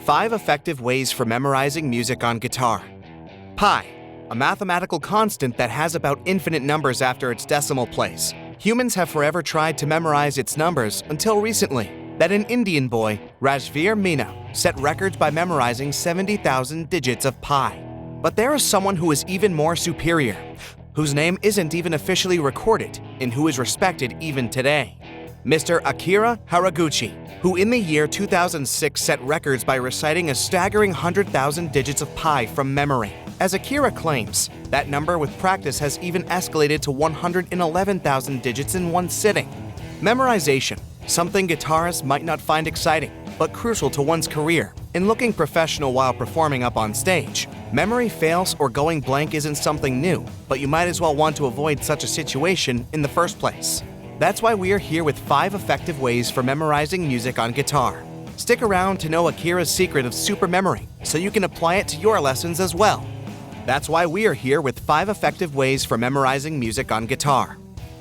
5 effective ways for memorizing music on guitar. Pi, a mathematical constant that has about infinite numbers after its decimal place. Humans have forever tried to memorize its numbers until recently, that an Indian boy, Rajveer Meena, set records by memorizing 70,000 digits of pi. But there is someone who is even more superior, whose name isn't even officially recorded and who is respected even today. Mr. Akira Haraguchi, who in the year 2006 set records by reciting a staggering 100,000 digits of pi from memory. As Akira claims, that number with practice has even escalated to 111,000 digits in one sitting. Memorization, something guitarists might not find exciting, but crucial to one's career in looking professional while performing up on stage. Memory fails or going blank isn't something new, but you might as well want to avoid such a situation in the first place. That's why we are here with 5 effective ways for memorizing music on guitar. Stick around to know Akira's secret of super memory so you can apply it to your lessons as well. That's why we are here with 5 effective ways for memorizing music on guitar.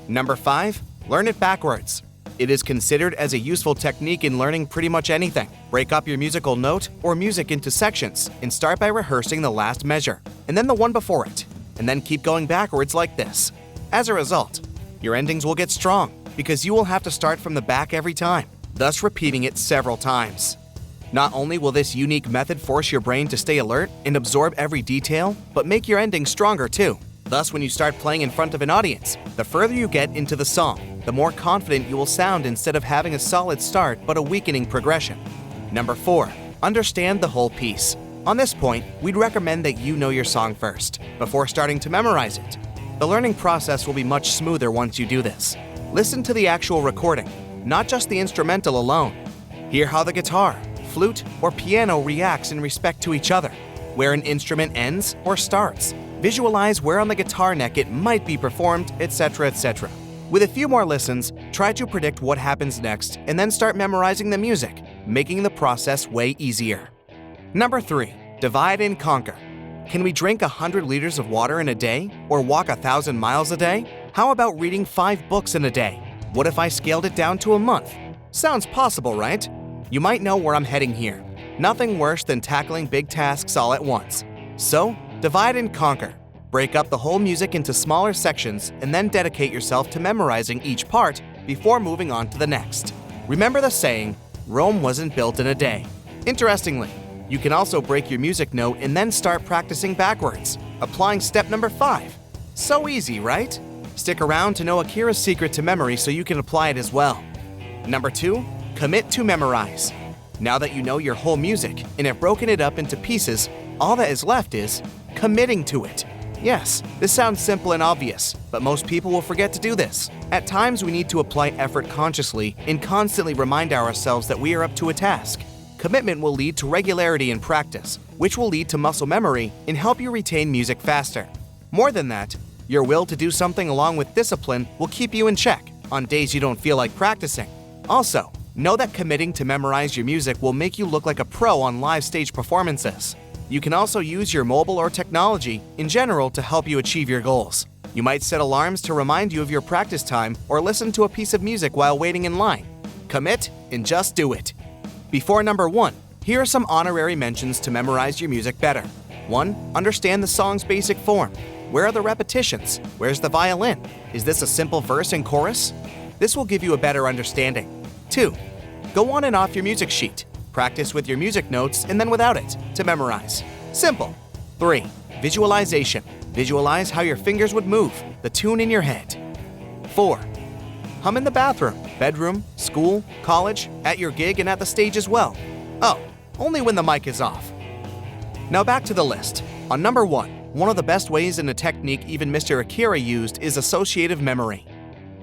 Number 5, learn it backwards. It is considered as a useful technique in learning pretty much anything. Break up your musical note or music into sections and start by rehearsing the last measure, and then the one before it, and then keep going backwards like this. As a result, your endings will get strong because you will have to start from the back every time, thus repeating it several times. Not only will this unique method force your brain to stay alert and absorb every detail, but make your ending stronger too. Thus, when you start playing in front of an audience, the further you get into the song, the more confident you will sound instead of having a solid start but a weakening progression. Number 4, understand the whole piece. On this point, we'd recommend that you know your song first, before starting to memorize it. The learning process will be much smoother once you do this. Listen to the actual recording, not just the instrumental alone. Hear how the guitar, flute, or piano reacts in respect to each other, where an instrument ends or starts. Visualize where on the guitar neck it might be performed, etc., etc. With a few more listens, try to predict what happens next and then start memorizing the music, making the process way easier. Number 3, divide and conquer. Can we drink 100 liters of water in a day or walk 1,000 miles a day? How about reading 5 books in a day? What if I scaled it down to a month? Sounds possible, right? You might know where I'm heading here. Nothing worse than tackling big tasks all at once. So, divide and conquer. Break up the whole music into smaller sections and then dedicate yourself to memorizing each part before moving on to the next. Remember the saying, Rome wasn't built in a day. Interestingly, you can also break your music note and then start practicing backwards, applying step number 5. So easy, right? Stick around to know Akira's secret to memory so you can apply it as well. Number 2, commit to memorize. Now that you know your whole music and have broken it up into pieces, all that is left is committing to it. Yes, this sounds simple and obvious, but most people will forget to do this. At times, we need to apply effort consciously and constantly remind ourselves that we are up to a task. Commitment will lead to regularity in practice, which will lead to muscle memory and help you retain music faster. More than that, your will to do something along with discipline will keep you in check on days you don't feel like practicing. Also, know that committing to memorize your music will make you look like a pro on live stage performances. You can also use your mobile or technology in general to help you achieve your goals. You might set alarms to remind you of your practice time or listen to a piece of music while waiting in line. Commit and just do it. Before number 1, here are some honorary mentions to memorize your music better. 1. Understand the song's basic form. Where are the repetitions? Where's the violin? Is this a simple verse and chorus? This will give you a better understanding. 2. Go on and off your music sheet. Practice with your music notes and then without it to memorize. Simple. 3. Visualization. Visualize how your fingers would move, the tune in your head. 4. Hum in the bathroom, bedroom, school, college, at your gig, and at the stage as well. Oh, only when the mic is off. Now back to the list. On number 1 of the best ways in a technique even Mr. Akira used is associative memory.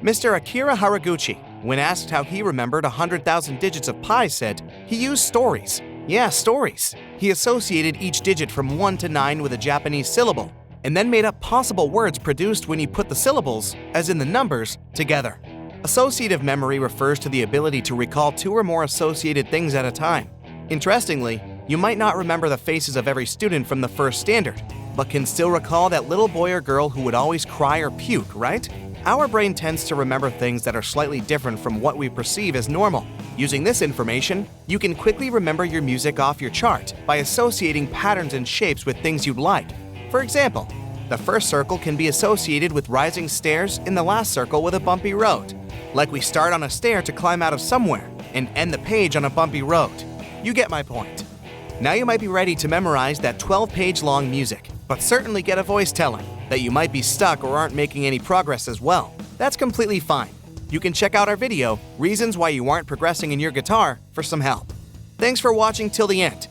Mr. Akira Haraguchi, when asked how he remembered 100,000 digits of pi, said he used stories. Yeah, stories. He associated each digit from 1 to 9 with a Japanese syllable, and then made up possible words produced when he put the syllables, as in the numbers, together. Associative memory refers to the ability to recall 2 or more associated things at a time. Interestingly, you might not remember the faces of every student from the first standard, but can still recall that little boy or girl who would always cry or puke, right? Our brain tends to remember things that are slightly different from what we perceive as normal. Using this information, you can quickly remember your music off your chart by associating patterns and shapes with things you'd like. For example, the first circle can be associated with rising stairs and the last circle with a bumpy road. Like we start on a stair to climb out of somewhere and end the page on a bumpy road. You get my point. Now you might be ready to memorize that 12-page long music, but certainly get a voice telling that you might be stuck or aren't making any progress as well. That's completely fine. You can check out our video, Reasons Why You Aren't Progressing in Your Guitar, for some help. Thanks for watching till the end.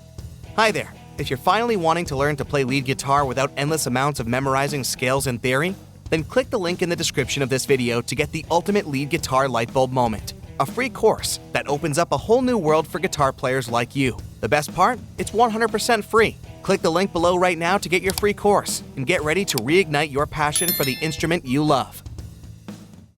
Hi there. If you're finally wanting to learn to play lead guitar without endless amounts of memorizing scales and theory, then click the link in the description of this video to get the ultimate lead guitar lightbulb moment, a free course that opens up a whole new world for guitar players like you. The best part? It's 100% free. Click the link below right now to get your free course and get ready to reignite your passion for the instrument you love.